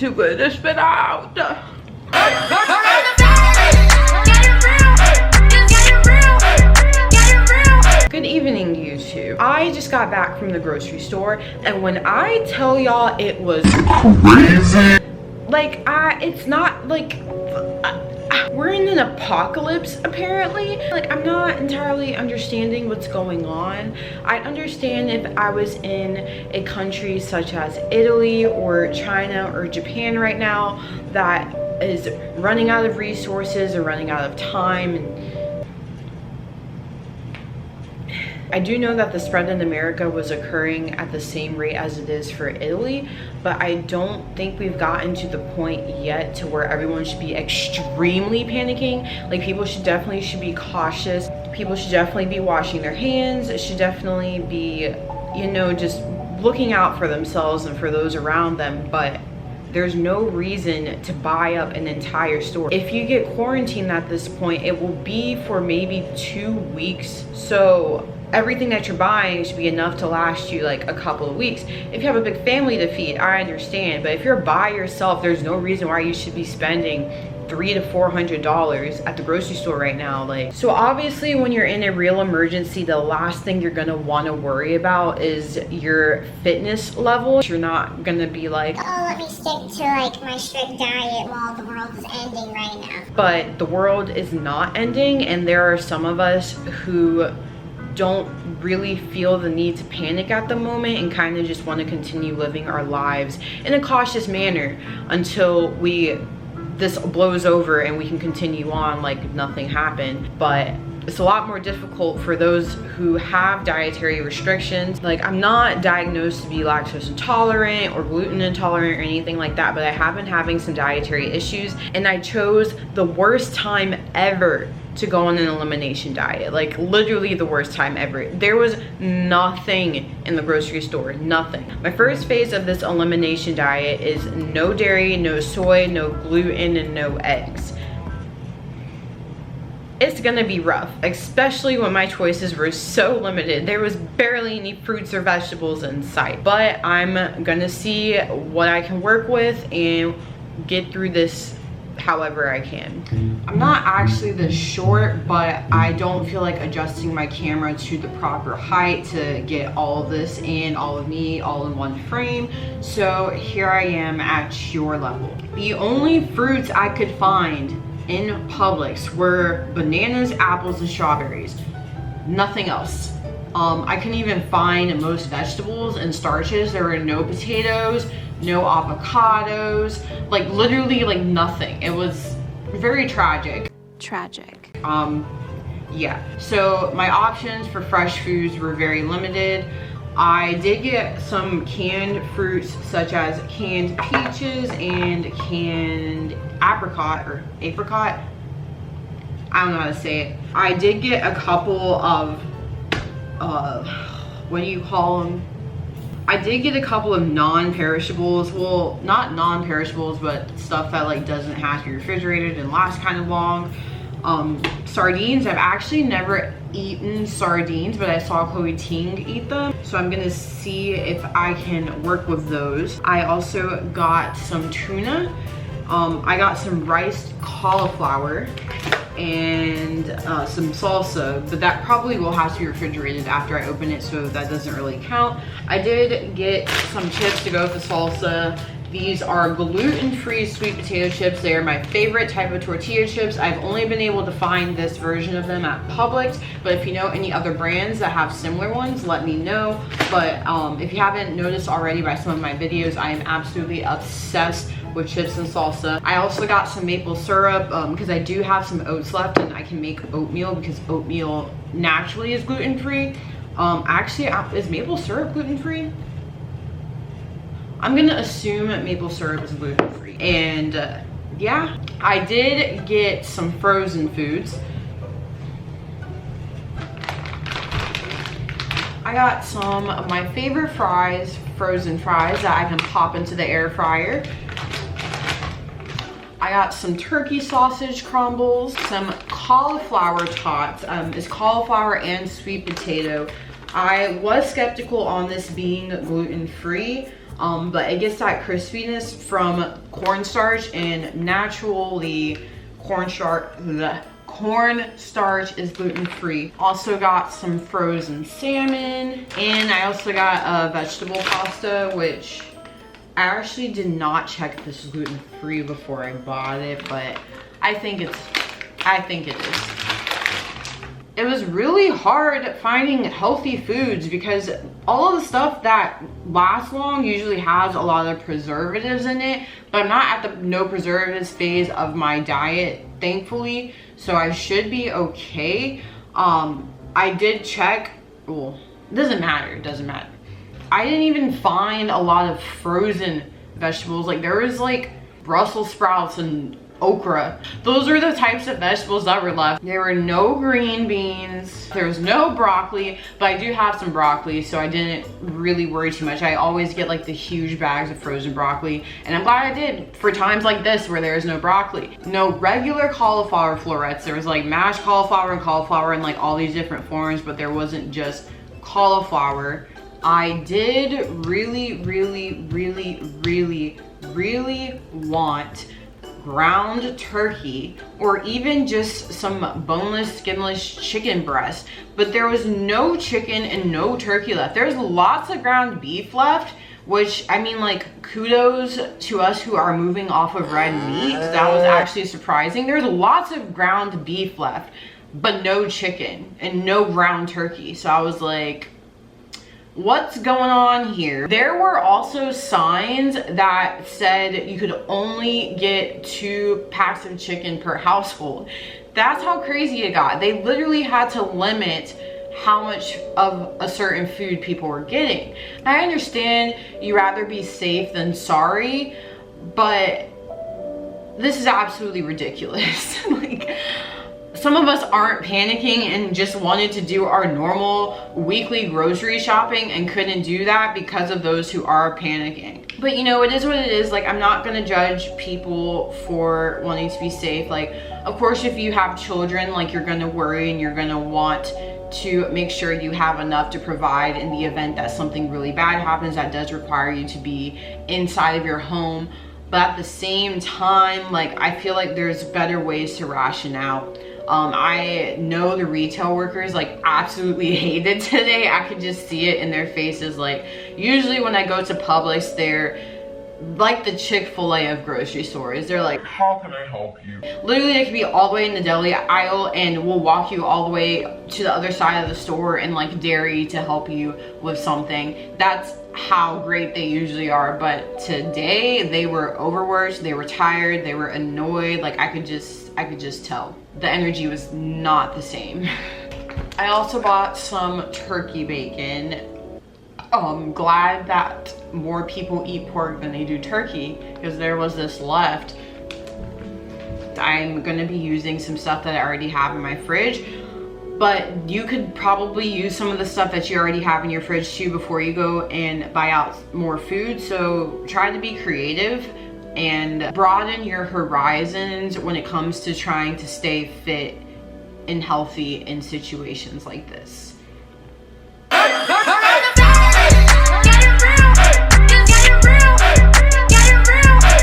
too good to spit out. Good evening, YouTube. I just got back from the grocery store, and when I tell y'all it was crazy, like, it's not like we're in an apocalypse apparently. Like, I'm not entirely understanding what's going on. I'd understand if I was in a country such as Italy or China or Japan right now that is running out of resources or running out of time. And I do know that the spread in America was occurring at the same rate as it is for Italy, but I don't think we've gotten to the point yet to where everyone should be extremely panicking. Like, people should be cautious. People should definitely be washing their hands. It should definitely be, you know, just looking out for themselves and for those around them. But there's no reason to buy up an entire store. If you get quarantined at this point, it will be for maybe 2 weeks. So everything that you're buying should be enough to last you like a couple of weeks. If you have a big family to feed, I understand. But if you're by yourself, there's no reason why you should be spending $300 to $400 at the grocery store right now. Like, so obviously when you're in a real emergency, the last thing you're gonna want to worry about is your fitness level. You're not gonna be like, oh, let me stick to like my strict diet while the world is ending right now. But the world is not ending, and there are some of us who don't really feel the need to panic at the moment and kind of just want to continue living our lives in a cautious manner until this blows over and we can continue on like nothing happened. But it's a lot more difficult for those who have dietary restrictions. Like, I'm not diagnosed to be lactose intolerant or gluten intolerant or anything like that, but I have been having some dietary issues, and I chose the worst time ever to go on an elimination diet. Like, literally the worst time ever. There was nothing in the grocery store, nothing. My first phase of this elimination diet is no dairy, no soy, no gluten, and no eggs. It's gonna be rough, especially when my choices were so limited. There was barely any fruits or vegetables in sight, but I'm gonna see what I can work with and get through this however I can. I'm not actually this short, but I don't feel like adjusting my camera to the proper height to get all of this and all of me all in one frame. So here I am at your level. The only fruits I could find in Publix were bananas, apples, and strawberries. Nothing else. I couldn't even find most vegetables and starches. There were no potatoes, no avocados, like literally like nothing. It was very tragic. Yeah, so my options for fresh foods were very limited. I did get some canned fruits such as canned peaches and canned apricot. I don't know how to say it. I did get a couple of what do you call them? I did get a couple of non-perishables. Well, not non-perishables, but stuff that like doesn't have to be refrigerated and last kind of long. Sardines, I've actually never eaten sardines, but I saw Chloe Ting eat them, so I'm gonna see if I can work with those. I also got some tuna. I got some riced cauliflower and some salsa, but that probably will have to be refrigerated after I open it, so that doesn't really count. I did get some chips to go with the salsa. These are gluten-free sweet potato chips. They are my favorite type of tortilla chips. I've only been able to find this version of them at Publix, but if you know any other brands that have similar ones, let me know. But if you haven't noticed already by some of my videos, I am absolutely obsessed with chips and salsa. I also got some maple syrup because I do have some oats left and I can make oatmeal because oatmeal naturally is gluten-free. Actually, is maple syrup gluten-free? I'm gonna assume maple syrup is gluten-free. And yeah, I did get some frozen foods. I got some of my favorite fries, frozen fries that I can pop into the air fryer. I got some turkey sausage crumbles, some cauliflower tots. It's cauliflower and sweet potato. I was skeptical on this being gluten-free. But it gets that crispiness from cornstarch, and naturally cornstarch is gluten-free. Also got some frozen salmon, and I also got a vegetable pasta, which I actually did not check if this was gluten-free before I bought it, but I think it is. It was really hard finding healthy foods because all of the stuff that lasts long usually has a lot of preservatives in it, but I'm not at the no preservatives phase of my diet, thankfully, so I should be okay. I did check, well, it doesn't matter. I didn't even find a lot of frozen vegetables. Like there was like Brussels sprouts and okra. Those are the types of vegetables that were left. There were no green beans. There was no broccoli, but I do have some broccoli, so I didn't really worry too much. I always get like the huge bags of frozen broccoli, and I'm glad I did for times like this where there is no broccoli. No regular cauliflower florets. There was like mashed cauliflower and like all these different forms, but there wasn't just cauliflower. I did really want ground turkey, or even just some boneless, skinless chicken breast, but there was no chicken and no turkey left. There's lots of ground beef left, which, I mean, like, kudos to us who are moving off of red meat. That was actually surprising. There's lots of ground beef left, but no chicken and no ground turkey. So I was like, what's going on here? There were also signs that said you could only get 2 packs of chicken per household. That's how crazy it got. They literally had to limit how much of a certain food people were getting. I understand you rather be safe than sorry, but this is absolutely ridiculous. Like, some of us aren't panicking and just wanted to do our normal weekly grocery shopping and couldn't do that because of those who are panicking. But you know, it is what it is. Like, I'm not gonna judge people for wanting to be safe. Like, of course, if you have children, like, you're gonna worry and you're gonna want to make sure you have enough to provide in the event that something really bad happens that does require you to be inside of your home. But at the same time, like, I feel like there's better ways to ration out. I know the retail workers like absolutely hated today. I could just see it in their faces. Like, usually when I go to Publix, they're like the Chick-fil-A of grocery stores. They're like, how can I help you? Literally, they could be all the way in the deli aisle and we'll walk you all the way to the other side of the store and like dare you to help you with something. That's how great they usually are. But today they were overworked, they were tired, they were annoyed. Like, I could just tell the energy was not the same. I also bought some turkey bacon. I'm glad that more people eat pork than they do turkey, because there was this left. I'm gonna be using some stuff that I already have in my fridge, but you could probably use some of the stuff that you already have in your fridge too before you go and buy out more food. So try to be creative and broaden your horizons when it comes to trying to stay fit and healthy in situations like this.